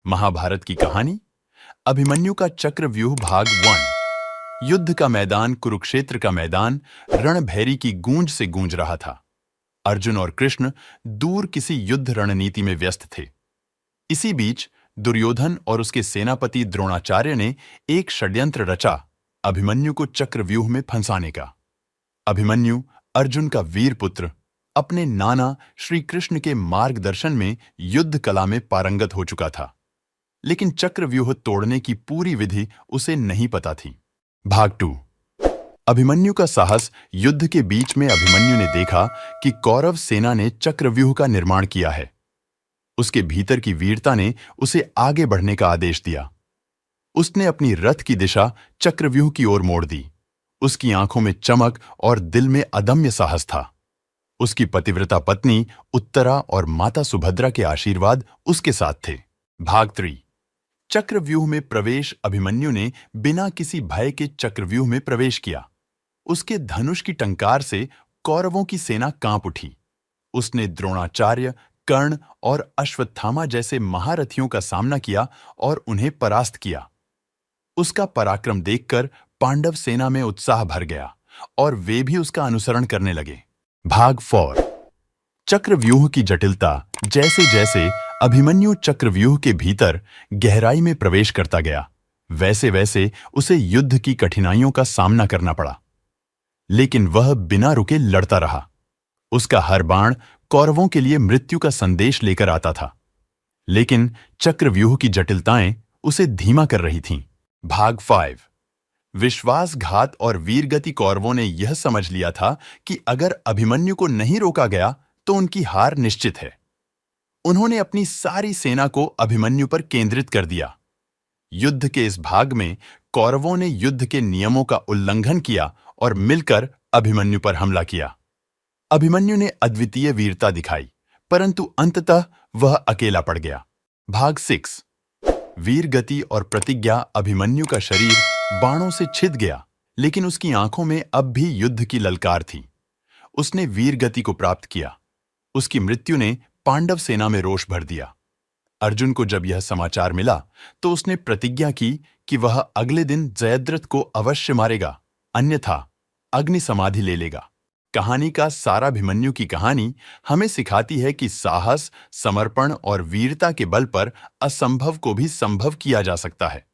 महाभारत की कहानी अभिमन्यु का चक्रव्यूह भाग 1। युद्ध का मैदान, कुरुक्षेत्र का मैदान रणभैरी की गूंज से गूंज रहा था। अर्जुन और कृष्ण दूर किसी युद्ध रणनीति में व्यस्त थे। इसी बीच दुर्योधन और उसके सेनापति द्रोणाचार्य ने एक षड्यंत्र रचा अभिमन्यु को चक्रव्यूह में फंसाने का। अभिमन्यु अर्जुन का वीर पुत्र अपने नाना श्री कृष्ण के मार्गदर्शन में युद्ध कला में पारंगत हो चुका था, लेकिन चक्रव्यूह तोड़ने की पूरी विधि उसे नहीं पता थी। भाग 2। अभिमन्यु का साहस। युद्ध के बीच में अभिमन्यु ने देखा कि कौरव सेना ने चक्रव्यूह का निर्माण किया है। उसके भीतर की वीरता ने उसे आगे बढ़ने का आदेश दिया। उसने अपनी रथ की दिशा चक्रव्यूह की ओर मोड़ दी। उसकी आंखों में चमक और दिल में अदम्य साहस था। उसकी पतिव्रता पत्नी उत्तरा और माता सुभद्रा के आशीर्वाद उसके साथ थे। भाग 3। चक्रव्यूह में प्रवेश। अभिमन्यु ने बिना किसी भय के चक्रव्यूह में प्रवेश किया। उसके धनुष की टंकार से कौरवों की सेना कांप उठी। उसने द्रोणाचार्य, कर्ण और अश्वत्थामा जैसे महारथियों का सामना किया और उन्हें परास्त किया। उसका पराक्रम देखकर पांडव सेना में उत्साह भर गया और वे भी उसका अनुसरण करने लगे। भाग 4। चक्रव्यूह की जटिलता। जैसे जैसे अभिमन्यु चक्रव्यूह के भीतर गहराई में प्रवेश करता गया, वैसे वैसे उसे युद्ध की कठिनाइयों का सामना करना पड़ा, लेकिन वह बिना रुके लड़ता रहा। उसका हर बाण कौरवों के लिए मृत्यु का संदेश लेकर आता था, लेकिन चक्रव्यूह की जटिलताएं उसे धीमा कर रही थीं। भाग 5। विश्वासघात और वीरगति। कौरवों ने यह समझ लिया था कि अगर अभिमन्यु को नहीं रोका गया तो उनकी हार निश्चित है। उन्होंने अपनी सारी सेना को अभिमन्यु पर केंद्रित कर दिया। युद्ध के इस भाग में कौरवों ने युद्ध के नियमों का उल्लंघन किया और मिलकर अभिमन्यु पर हमला किया। अभिमन्यु ने अद्वितीय वीरता दिखाई, परंतु अंततः वह अकेला पड़ गया। भाग 6। वीरगति और प्रतिज्ञा। अभिमन्यु का शरीर बाणों से छिद गया, लेकिन उसकी आंखों में अब भी युद्ध की ललकार थी। उसने वीरगति को प्राप्त किया। उसकी मृत्यु ने पांडव सेना में रोष भर दिया। अर्जुन को जब यह समाचार मिला तो उसने प्रतिज्ञा की कि वह अगले दिन जयद्रथ को अवश्य मारेगा, अन्यथा अग्नि समाधि ले लेगा। कहानी का सारा अभिमन्यु की कहानी हमें सिखाती है कि साहस, समर्पण और वीरता के बल पर असंभव को भी संभव किया जा सकता है।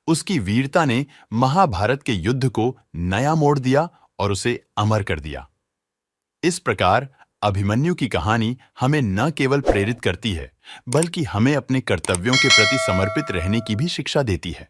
उसकी वीरता ने महाभारत के युद्ध को नया मोड़ दिया और उसे अमर कर दिया। इस प्रकार अभिमन्यु की कहानी हमें न केवल प्रेरित करती है, बल्कि हमें अपने कर्तव्यों के प्रति समर्पित रहने की भी शिक्षा देती है।